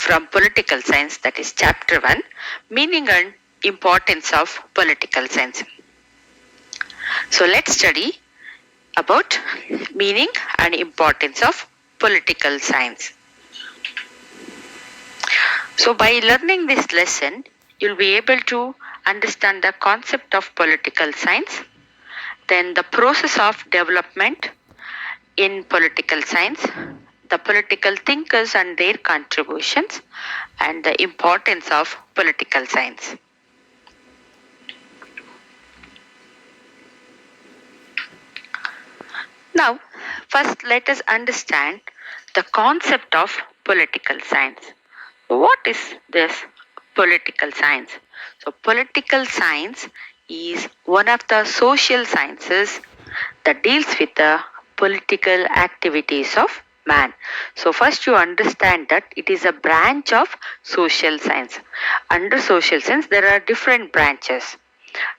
from political science, that is chapter 1, meaning and importance of political science. So let's study about meaning and importance of political science. So by learning this lesson, you'll be able to understand the concept of political science, then the process of development in political science, the political thinkers and their contributions, and the importance of political science. Now, first let us understand the concept of political science. What is this political science? So, political science is one of the social sciences that deals with the political activities of man. So, first you understand that it is a branch of social science. Under social science, there are different branches.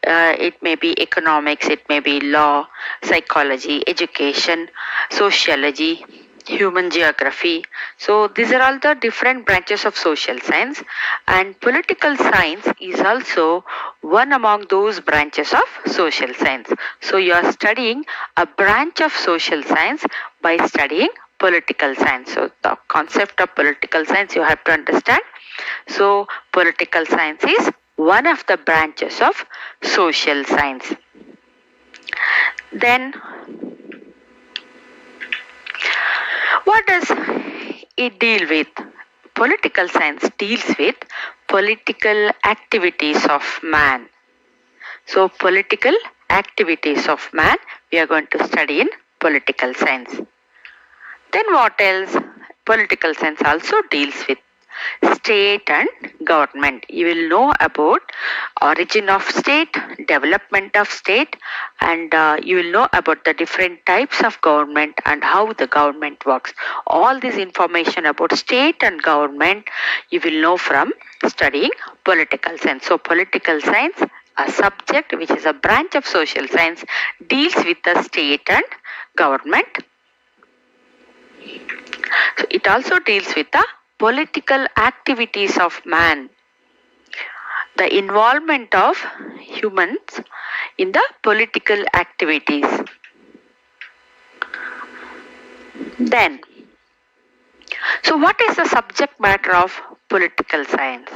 It may be economics, it may be law, psychology, education, sociology, human geography. So these are all the different branches of social science, and political science is also one among those branches of social science. So you are studying a branch of social science by studying political science. So the concept of political science you have to understand. So political science is one of the branches of social science. Then what does it deal with? Political science deals with political activities of man. So political activities of man we are going to study in political science. Then what else? Political science also deals with state and government. You will know about origin of state, development of state, and you will know about the different types of government and how the government works. All this information about state and government you will know from studying political science. So political science, a subject which is a branch of social science, deals with the state and government. So it also deals with the political activities of man, the involvement of humans in the political activities. Then, so what is the subject matter of political science?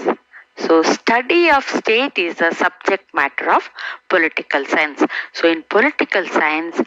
So study of state is the subject matter of political science. So in political science,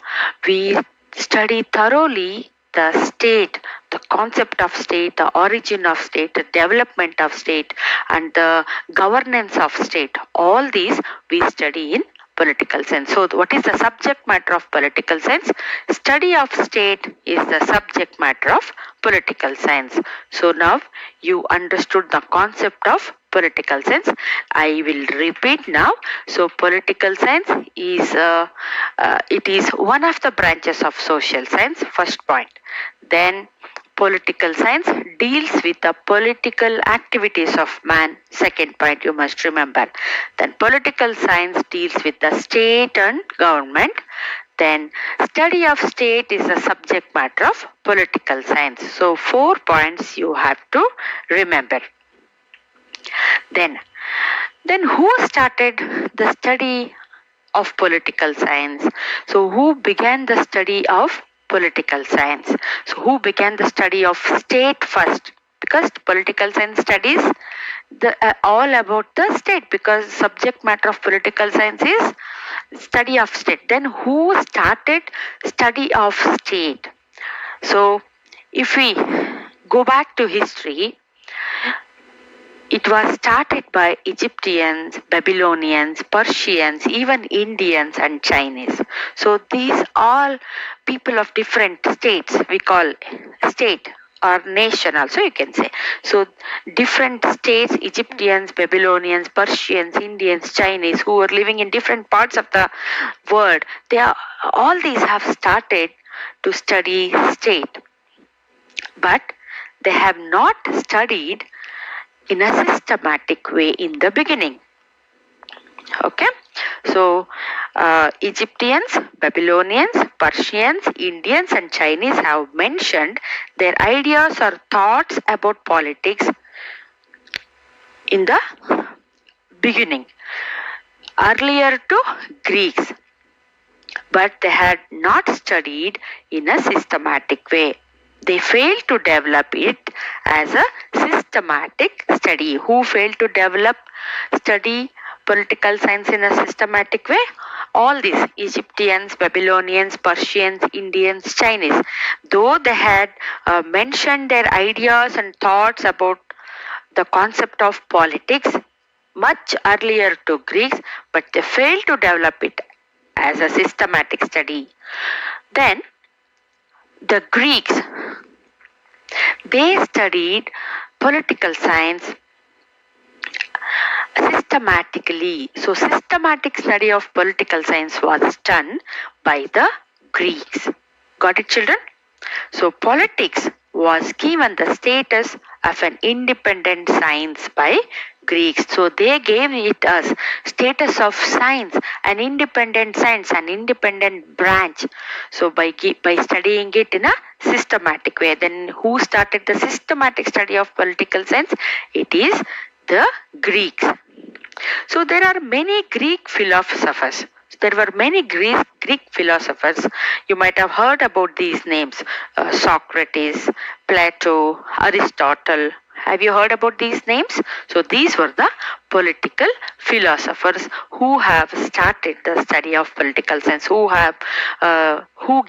we study thoroughly the state, the concept of state, the origin of state, the development of state, and the governance of state. All these we study in political science. So what is the subject matter of political science? Study of state is the subject matter of political science. So now you understood the concept of political science. I will repeat now. So political science is it is one of the branches of social science. First point. Then political science deals with the political activities of man. Second point you must remember. Then political science deals with the state and government. Then study of state is the subject matter of political science. So 4 points you have to remember. Then who started the study of political science? So who began the study of political science? So who began the study of state first? Because political science studies all about the state, because subject matter of political science is study of state. Then who started study of state? So if we go back to history, it was started by Egyptians, Babylonians, Persians, even Indians and Chinese. So these all people of different states, we call state or nation also you can say. So different states, Egyptians, Babylonians, Persians, Indians, Chinese, who were living in different parts of the world, all these have started to study state. But they have not studied in a systematic way in the beginning. Okay, so Egyptians, Babylonians, Persians, Indians and Chinese have mentioned their ideas or thoughts about politics in the beginning, earlier to Greeks, but they had not studied in a systematic way. They failed to develop it as a systematic study. Who failed to develop study political science in a systematic way? All these Egyptians, Babylonians, Persians, Indians, Chinese. Though they had mentioned their ideas and thoughts about the concept of politics much earlier to Greeks, but they failed to develop it as a systematic study. Then the Greeks, they studied political science systematically. So systematic study of political science was done by the Greeks. Got it, children? So politics was given the status of an independent science by Greeks. So they gave it as status of science, an independent science, an independent branch. So by studying it in a systematic way, then who started the systematic study of political science? It is the Greeks. So there are many Greek philosophers. There were many Greek philosophers. You might have heard about these names: Socrates, Plato, Aristotle. Have you heard about these names? So these were the political philosophers who have started the study of political science, who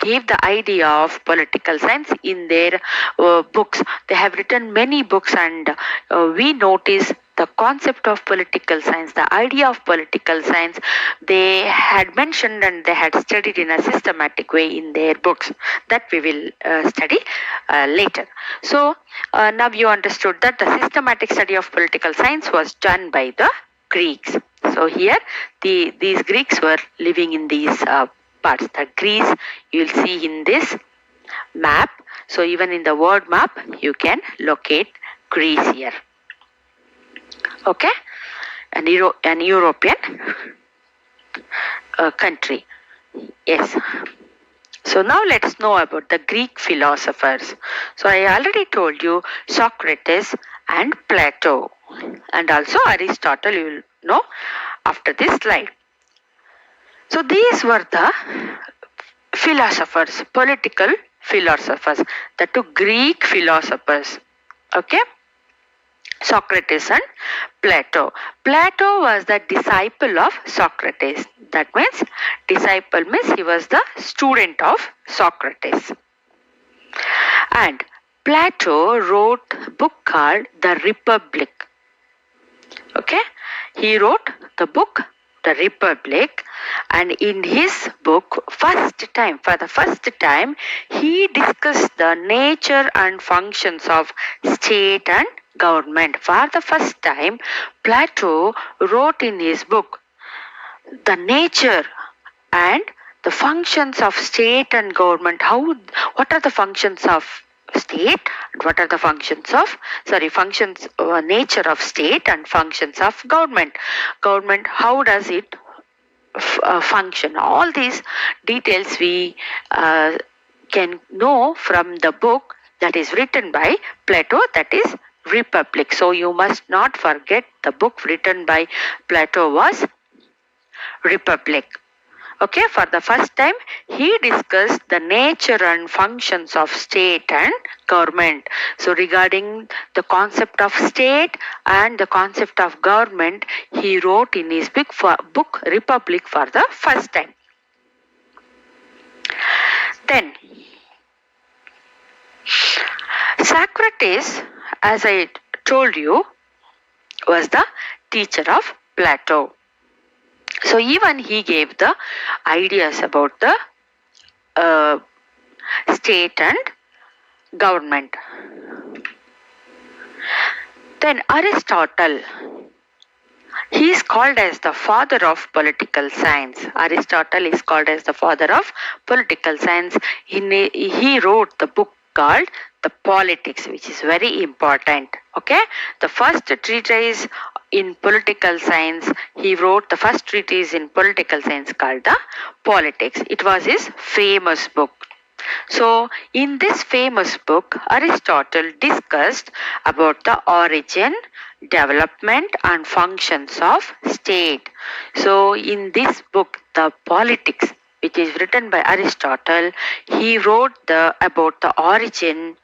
gave the idea of political science in their books. They have written many books, and we notice the concept of political science, the idea of political science, they had mentioned and they had studied in a systematic way in their books. That we will study later. So now you understood that the systematic study of political science was done by the Greeks. So here these Greeks were living in these parts. The Greece you will see in this map. So even in the word map you can locate Greece here. Okay, an European country. Yes. So now let's know about the Greek philosophers. So I already told you Socrates and Plato, and also Aristotle. You will know after this slide. So these were the philosophers, political philosophers, the two Greek philosophers. Okay. Socrates and Plato. Plato was the disciple of Socrates. That means disciple means he was the student of Socrates. And Plato wrote a book called The Republic. Okay, he wrote the book The Republic, and in his book for the first time he discussed the nature and functions of state and government. For the first time Plato wrote in his book the nature and the functions of state and government. What are the functions of state and what are the nature of state and functions of government. How does it function? All these details we can know from the book that is written by Plato, that is Republic. So you must not forget the book written by Plato was Republic. Okay, for the first time he discussed the nature and functions of state and government. So regarding the concept of state and the concept of government, he wrote in his book Republic for the first time. Then Socrates, as I told you, was the teacher of Plato. So even he gave the ideas about the state and government. Then Aristotle, he is called as the father of political science. Aristotle is called as the father of political science. He wrote the book called The Politics, which is very important. Okay, the first treatise in political science, he wrote the first treatise in political science called The Politics. It was his famous book. So, in this famous book, Aristotle discussed about the origin, development, and functions of state. So, in this book, the Politics, which is written by Aristotle, he wrote about the origin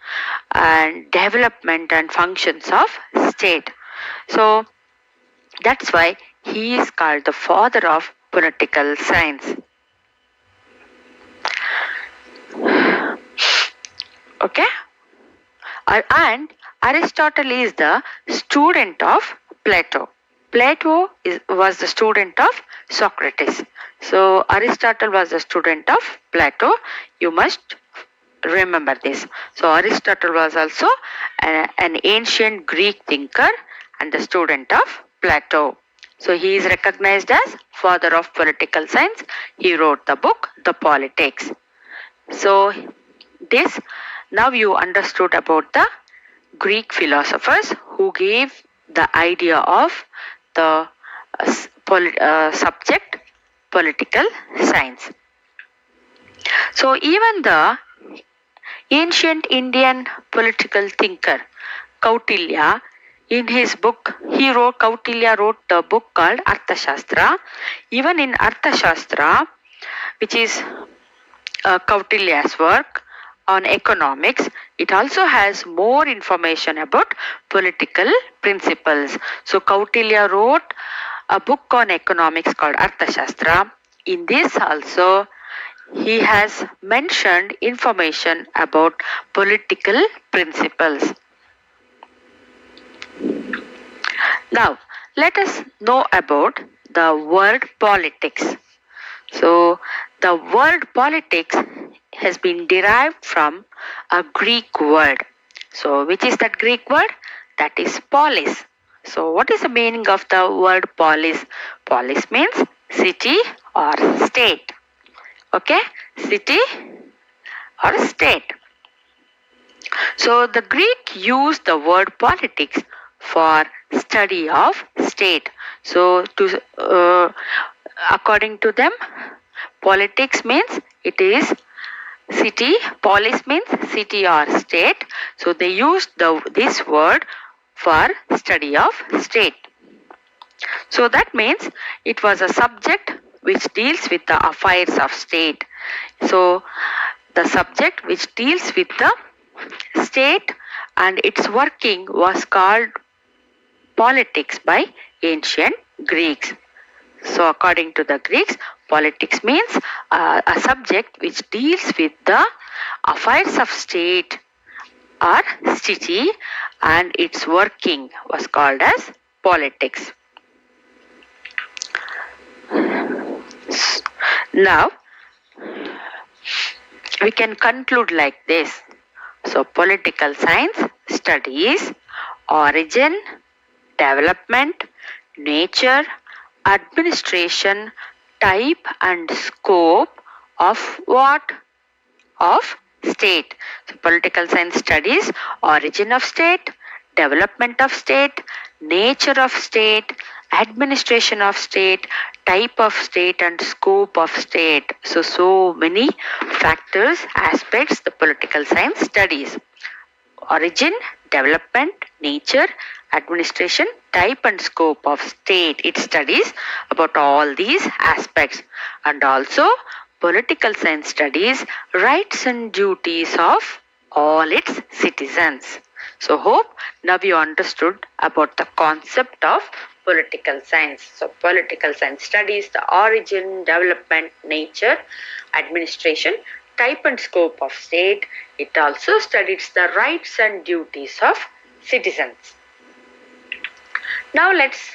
and development and functions of state. So, that's why he is called the father of political science. Okay? And Aristotle is the student of Plato. Plato was the student of Socrates. So Aristotle was the student of Plato. You must remember this. So Aristotle was also an ancient Greek thinker and the student of Plato. So he is recognized as father of political science. He wrote the book The Politics. So this now you understood about the Greek philosophers who gave the idea of the subject political science. So even the ancient Indian political thinker Kautilya, in his book, Kautilya wrote the book called Arthashastra. Even in Arthashastra, which is Kautilya's work on economics, it also has more information about political principles. So Kautilya wrote a book on economics called Arthashastra. In this also, he has mentioned information about political principles. Now, let us know about the word politics. So, the word politics has been derived from a Greek word. So, which is that Greek word? That is polis. So, what is the meaning of the word polis? Polis means city or state. Okay, city or state. So, the Greek used the word politics for study of state. So, according to them, politics means it is city. Polis means city or state. So they used this word for study of state. So that means it was a subject which deals with the affairs of state. So the subject which deals with the state and its working was called politics by ancient Greeks. So according to the Greeks, politics means a subject which deals with the affairs of state or city and its working was called as politics. Now, we can conclude like this. So political science studies origin, development, nature, administration, type and scope of what? Of state. So political science studies origin of state, development of state, nature of state, administration of state, type of state and scope of state. So many factors, aspects the political science studies. Origin, development, nature, administration, type and scope of state. It studies about all these aspects. And also political science studies rights and duties of all its citizens. So hope now you understood about the concept of political science. So political science studies the origin, development, nature, administration, type and scope of state. It also studies the rights and duties of citizens. Now let's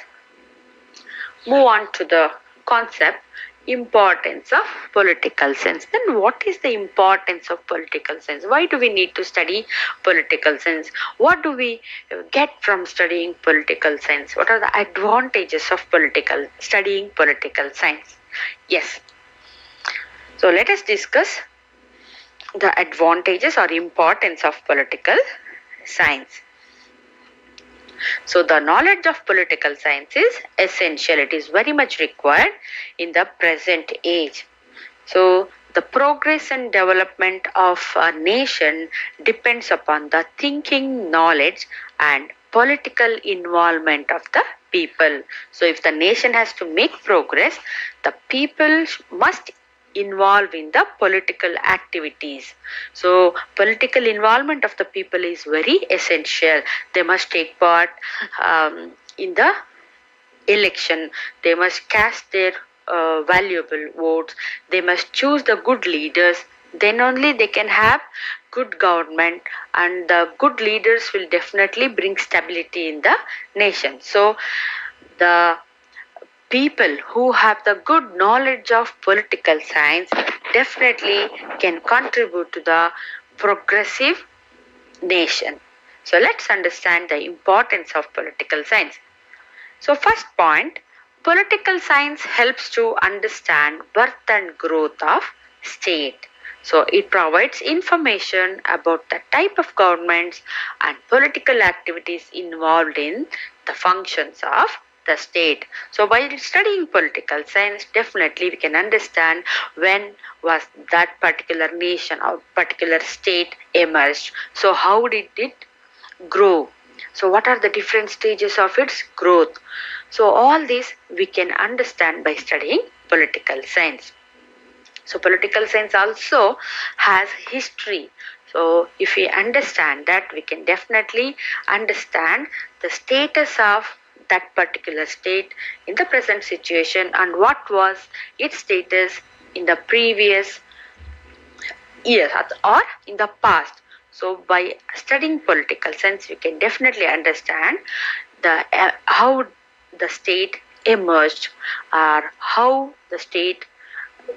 move on to the concept importance of political science. Then what is the importance of political science? Why do we need to study political science? What do we get from studying political science? What are the advantages of studying political science? Yes. So let us discuss the advantages or importance of political science. So the knowledge of political science is essential. It is very much required in the present age. So The progress and development of a nation depends upon the thinking, knowledge, and political involvement of the people. So, if the nation has to make progress, the people must involve in the political activities. So, political involvement of the people is very essential. They must take part in the election. They must cast their valuable votes. They must choose the good leaders. Then only they can have good government, and the good leaders will definitely bring stability in the nation. So the people who have the good knowledge of political science definitely can contribute to the progressive nation. So let's understand the importance of political science. So first point, political science helps to understand birth and growth of state. So it provides information about the type of governments and political activities involved in the functions of the state. So while studying political science, definitely we can understand when was that particular nation or particular state emerged. So how did it grow? So what are the different stages of its growth? So all this we can understand by studying political science. So political science also has history. So if we understand that, we can definitely understand the status of that particular state in the present situation and what was its status in the previous years or in the past. So by studying political science, we can definitely understand the how the state emerged or how the state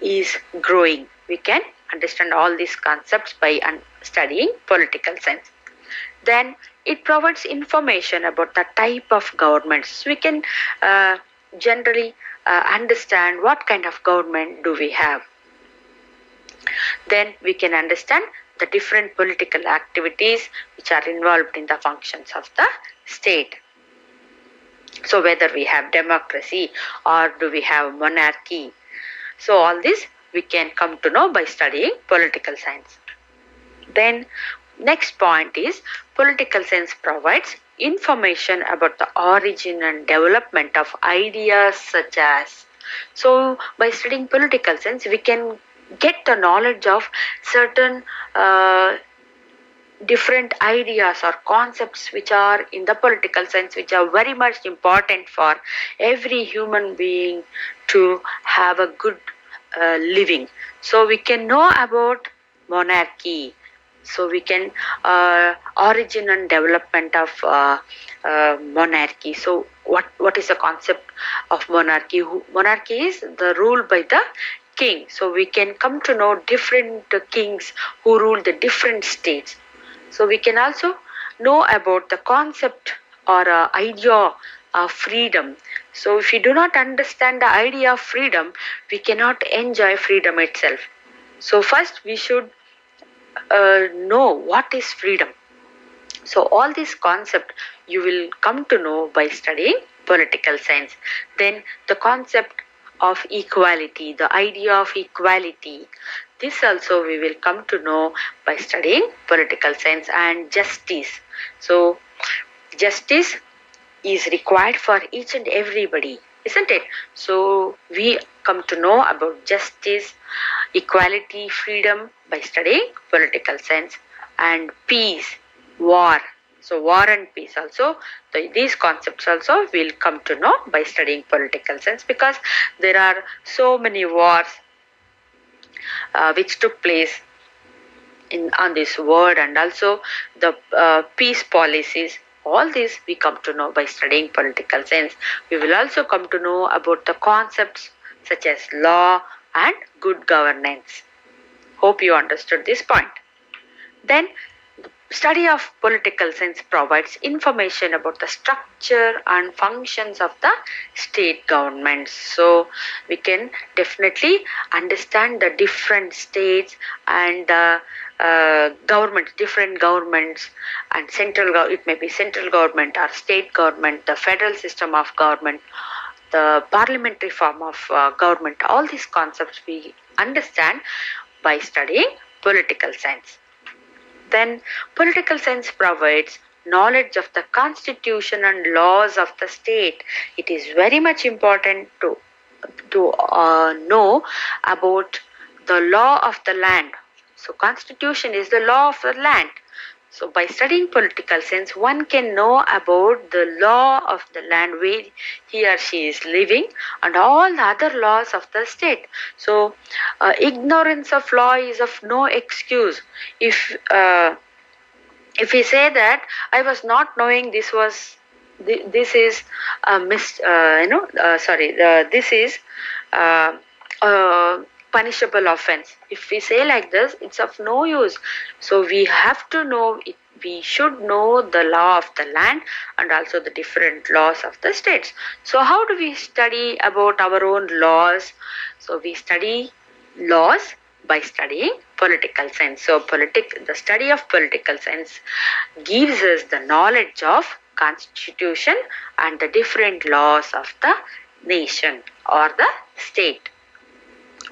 is growing. We can understand all these concepts by studying political science. Then it provides information about the type of governments. So we can generally understand what kind of government do we have. Then we can understand the different political activities which are involved in the functions of the state. So whether we have democracy or do we have monarchy. So all this we can come to know by studying political science. Then next point is political science provides information about the origin and development of ideas such as. So by studying political science, we can get the knowledge of certain different ideas or concepts which are in the political science, which are very much important for every human being to have a good living. So we can know about monarchy. So we can origin and development of monarchy. So what is the concept of monarchy? Monarchy is the rule by the king. So we can come to know different kings who rule the different states. So we can also know about the concept or idea of freedom. So if we do not understand the idea of freedom, we cannot enjoy freedom itself. So first we should know what is freedom. So all this concept you will come to know by studying political science. Then the concept of equality, the idea of equality, this also we will come to know by studying political science. And justice. So justice is required for each and everybody, isn't it? So we come to know about justice, equality, freedom by studying political science. And peace, war. So war and peace also, these concepts also we'll come to know by studying political science, because there are so many wars which took place on this world, and also the peace policies. All this we come to know by studying political science. We will also come to know about the concepts such as law and good governance. Hope you understood this point. Then study of political science provides information about the structure and functions of the state governments. So we can definitely understand the different states and governments, different governments, and it may be central government or state government, the federal system of government, the parliamentary form of government. All these concepts we understand by studying political science. Then political science provides knowledge of the constitution and laws of the state. It is very much important to know about the law of the land. So constitution is the law of the land. So by studying political science, one can know about the law of the land where he or she is living and all the other laws of the state. So ignorance of law is of no excuse. If we say that I was not knowing this is this is punishable offense. If we say like this, it's of no use. So we have to know it. We should know the law of the land and also the different laws of the states. So how do we study about our own laws? So we study laws by studying political science. So the study of political science gives us the knowledge of constitution and the different laws of the nation or the state.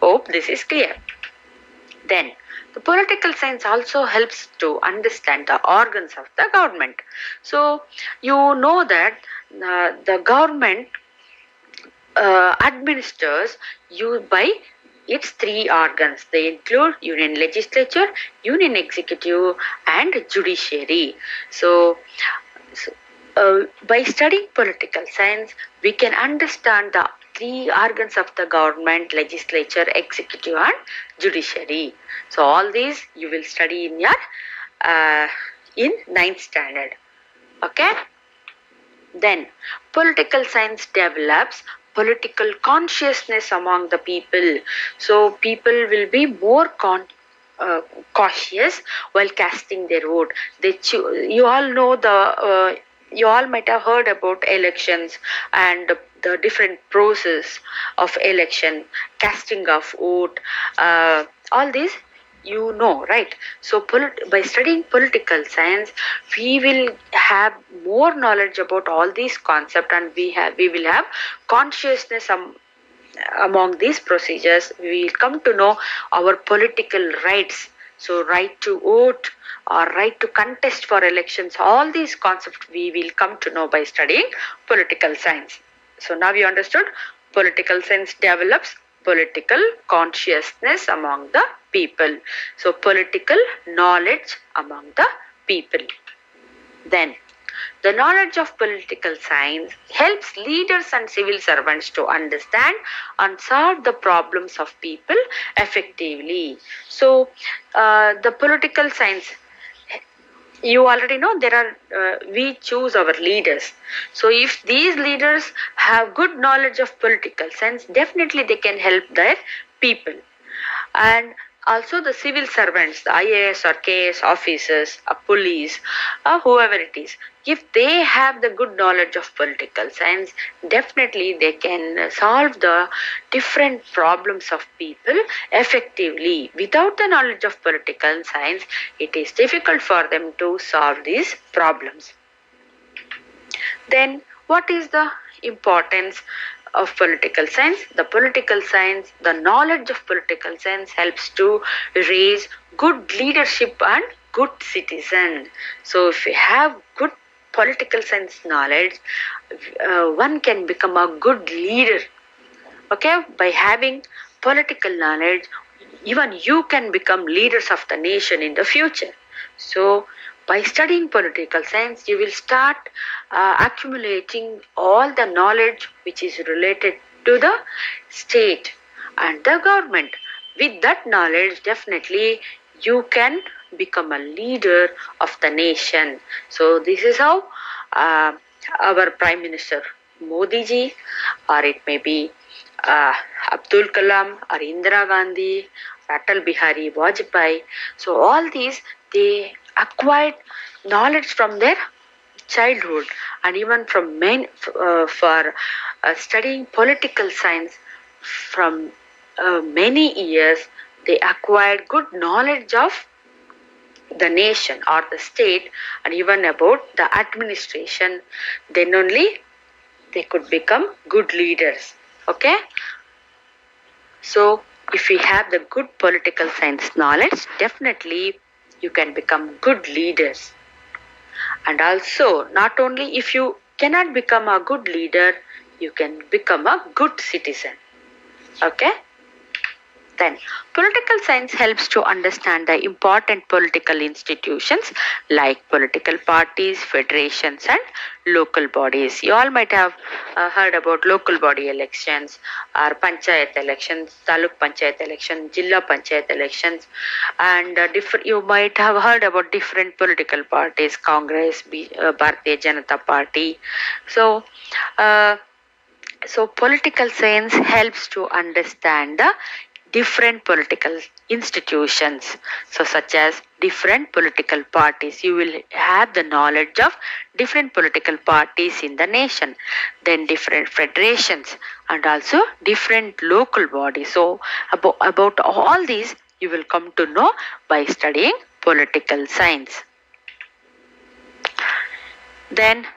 Hope this is clear. Then the political science also helps to understand the organs of the government. So you know that the government administers you by its three organs. They include union legislature, union executive and judiciary. So by studying political science, we can understand the three organs of the government: legislature, executive and judiciary. So all these you will study in your in 9th standard. Okay. Then political science develops political consciousness among the people. So people will be more cautious while casting their vote. You all know you all might have heard about elections and the different process of election, casting of vote, all these you know, right? So by studying political science, we will have more knowledge about all these concepts, and we will have consciousness among these procedures. We will come to know our political rights. So right to vote or right to contest for elections, all these concepts we will come to know by studying political science. So now you understood political science develops political consciousness among the people. So political knowledge among the people. Then the knowledge of political science helps leaders and civil servants to understand and solve the problems of people effectively. So the political science, you already know there are we choose our leaders. So if these leaders have good knowledge of political science, definitely they can help their people. And also the civil servants, the IAS or KS officers, police, whoever it is, if they have the good knowledge of political science, definitely they can solve the different problems of people effectively. Without the knowledge of political science, it is difficult for them to solve these problems. Then what is the importance of political science? The political science, the knowledge of political science helps to raise good leadership and good citizen. So if we have good political science knowledge, one can become a good leader. Okay, by having political knowledge, even you can become leaders of the nation in the future. So by studying political science, you will start accumulating all the knowledge which is related to the state and the government. With that knowledge, definitely you can become a leader of the nation. So this is how our Prime Minister Modi ji, or it may be Abdul Kalam or Indira Gandhi, Atal Bihari Vajpayee. So all these, they acquired knowledge from their childhood, and even from for studying political science from many years, they acquired good knowledge of the nation or the state and even about the administration. Then only they could become good leaders. Okay. So if we have the good political science knowledge, definitely you can become good leaders. And also, not only if you cannot become a good leader, you can become a good citizen. Okay? Then, political science helps to understand the important political institutions like political parties, federations, and local bodies. You all might have heard about local body elections, or panchayat elections, taluk panchayat elections, jilla panchayat elections, and you might have heard about different political parties, Congress, Bharatiya Janata Party. So, uh, so political science helps to understand the different political institutions, so such as different political parties. You will have the knowledge of different political parties in the nation, then different federations, and also different local bodies. So about all these you will come to know by studying political science. Then,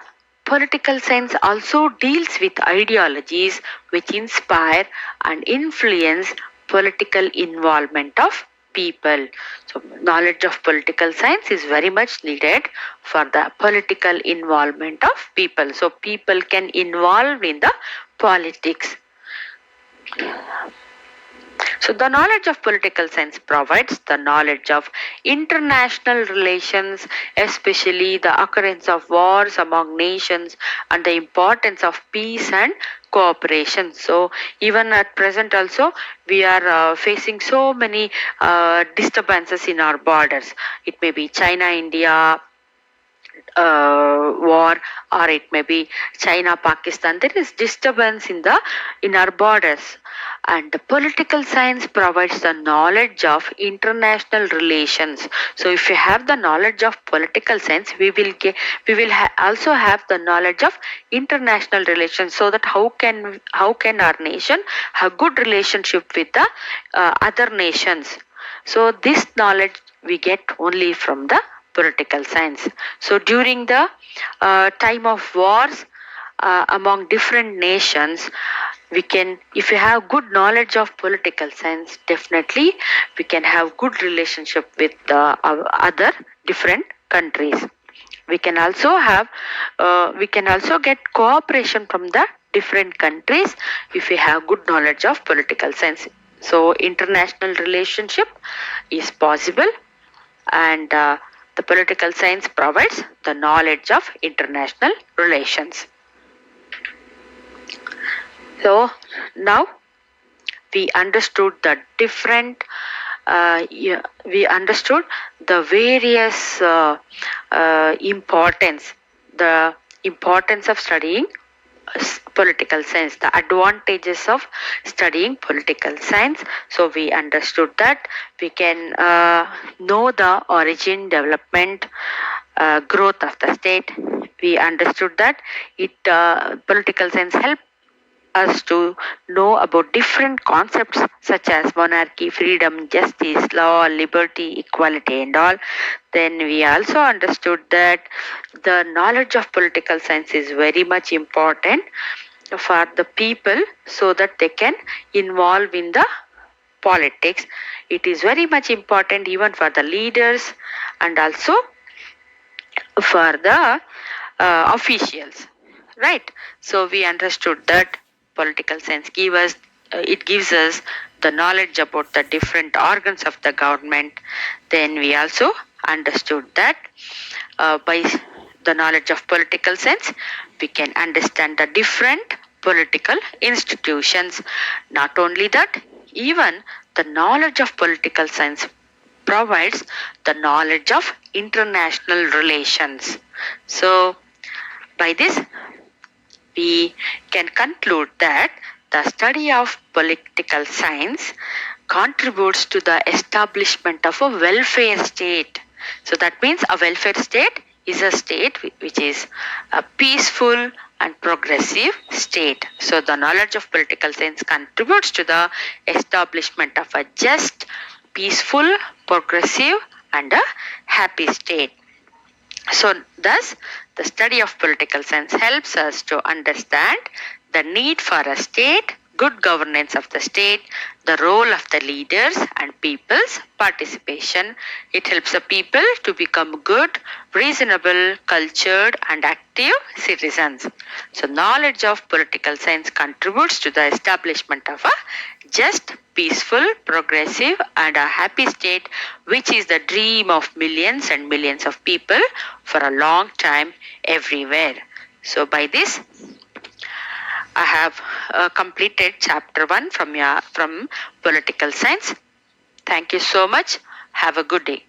political science also deals with ideologies which inspire and influence political involvement of people. So, knowledge of political science is very much needed for the political involvement of people. So, people can involve in the politics. So, the knowledge of political science provides the knowledge of international relations, especially the occurrence of wars among nations and the importance of peace and cooperation. So, even at present, also, we are facing so many disturbances in our borders. It may be China, India, war, or it may be China, Pakistan. There is disturbance in our borders, and the political science provides the knowledge of international relations. So, if you have the knowledge of political science, we will also have the knowledge of international relations. So that how can our nation have good relationship with the other nations. So this knowledge we get only from the political science. So during the time of wars among different nations, we can, if we have good knowledge of political science, definitely we can have good relationship with other different countries. We can also get cooperation from the different countries if we have good knowledge of political science. So international relationship is possible, and the political science provides the knowledge of international relations. So now we understood the different we understood the various the importance of studying political science, the advantages of studying political science. So we understood that we can know the origin, development, growth of the state. We understood that political science help us to know about different concepts such as monarchy, freedom, justice, law, liberty, equality, and all. Then we also understood that the knowledge of political science is very much important for the people so that they can involve in the politics. It is very much important even for the leaders and also for the officials, right? So we understood that political science gives us the knowledge about the different organs of the government. Then we also understood that by the knowledge of political science we can understand the different political institutions. Not only that, even the knowledge of political science provides the knowledge of international relations. So, by this, we can conclude that the study of political science contributes to the establishment of a welfare state. So, that means a welfare state is a state which is a peaceful and progressive state. So, the knowledge of political science contributes to the establishment of a just, peaceful, progressive, and a happy state. So, thus, the study of political science helps us to understand the need for a state good governance of the state, the role of the leaders and people's participation. It helps the people to become good, reasonable, cultured and active citizens. So knowledge of political science contributes to the establishment of a just, peaceful, progressive and a happy state, which is the dream of millions and millions of people for a long time everywhere. So by this I have completed chapter 1 from political science. Thank you so much. Have a good day.